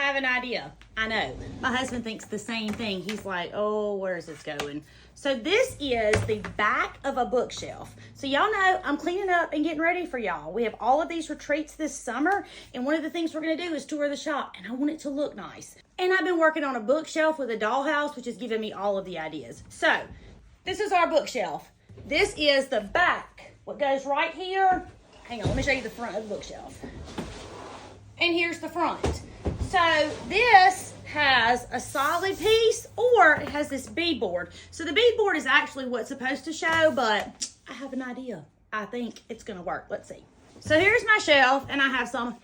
have an idea. I know. My husband thinks the same thing. He's like, oh, where's this going? So this is the back of a bookshelf. So y'all know I'm cleaning up and getting ready for y'all. We have all of these retreats this summer, and one of the things we're going to do is tour the shop, and I want it to look nice. And I've been working on a bookshelf with a dollhouse, which has given me all of the ideas. So this is our bookshelf. This is the back. What goes right here. Hang on, let me show you the front of the bookshelf. And here's the front. So this has a solid piece, or it has this beadboard. So the beadboard is actually what's supposed to show, but I have an idea. I think it's gonna work. Let's see. So here's my shelf, and I have some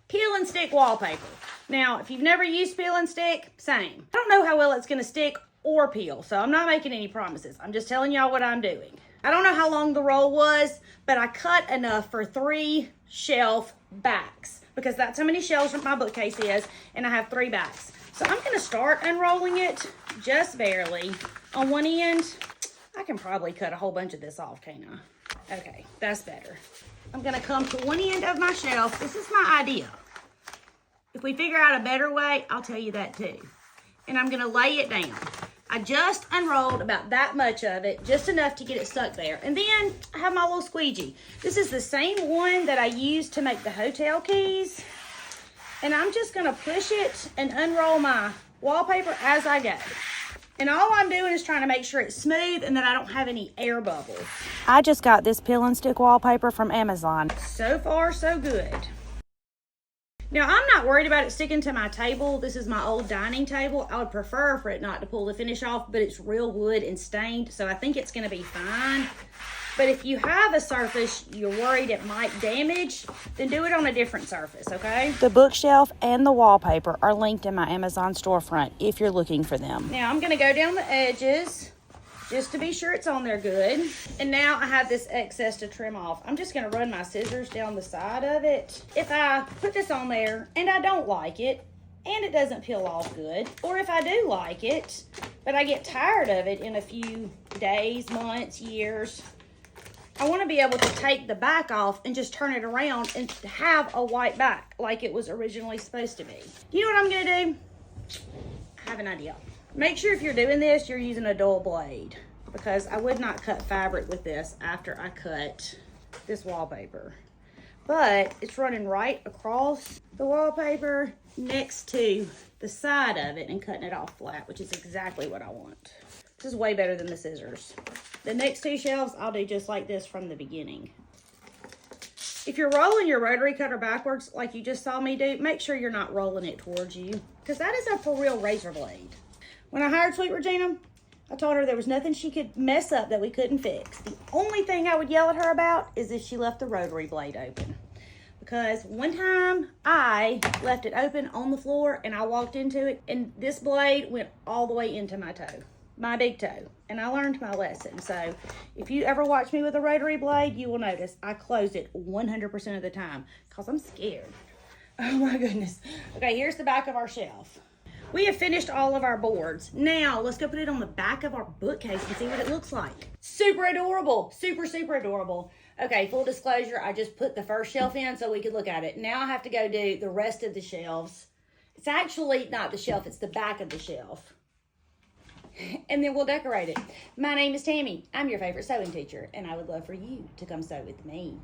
peel and stick wallpaper. Now, if you've never used peel and stick, same. I don't know how well it's gonna stick or peel, so I'm not making any promises. I'm just telling y'all what I'm doing. I don't know how long the roll was, but I cut enough for 3 shelf backs, because that's how many shelves my bookcase is, and I have 3 backs. So I'm gonna start unrolling it just barely. On one end, I can probably cut a whole bunch of this off, can't I? Okay, that's better. I'm gonna come to one end of my shelf. This is my idea. If we figure out a better way, I'll tell you that too. And I'm gonna lay it down. I just unrolled about that much of it, just enough to get it stuck there. And then I have my little squeegee. This is the same one that I used to make the hotel keys. And I'm just gonna push it and unroll my wallpaper as I go. And all I'm doing is trying to make sure it's smooth and that I don't have any air bubbles. I just got this peel and stick wallpaper from Amazon. So far, so good. Now, I'm not worried about it sticking to my table. This is my old dining table. I would prefer for it not to pull the finish off, but it's real wood and stained, so I think it's gonna be fine. But if you have a surface you're worried it might damage, then do it on a different surface, okay? The bookshelf and the wallpaper are linked in my Amazon storefront if you're looking for them. Now, I'm gonna go down the edges just to be sure it's on there good. And now I have this excess to trim off. I'm just gonna run my scissors down the side of it. If I put this on there and I don't like it, and it doesn't peel off good, or if I do like it, but I get tired of it in a few days, months, years, I want to be able to take the back off and just turn it around and have a white back like it was originally supposed to be. You know what I'm going to do? I have an idea. Make sure if you're doing this, you're using a dull blade, because I would not cut fabric with this after I cut this wallpaper. But it's running right across the wallpaper next to the side of it and cutting it off flat, which is exactly what I want. This is way better than the scissors. The next 2 shelves, I'll do just like this from the beginning. If you're rolling your rotary cutter backwards, like you just saw me do, make sure you're not rolling it towards you, because that is a for real razor blade. When I hired Sweet Regina, I told her there was nothing she could mess up that we couldn't fix. The only thing I would yell at her about is if she left the rotary blade open. Because one time I left it open on the floor and I walked into it, and this blade went all the way into my toe. My big toe, and I learned my lesson. So if you ever watch me with a rotary blade, you will notice I close it 100% of the time because I'm scared. Oh my goodness. Okay, here's the back of our shelf. We have finished all of our boards. Now let's go put it on the back of our bookcase and see what it looks like. Super adorable, super adorable. Okay, full disclosure, I just put the first shelf in so we could look at it. Now I have to go do the rest of the shelves. It's actually not the shelf, it's the back of the shelf. And then we'll decorate it. My name is Tammy. I'm your favorite sewing teacher, and I would love for you to come sew with me.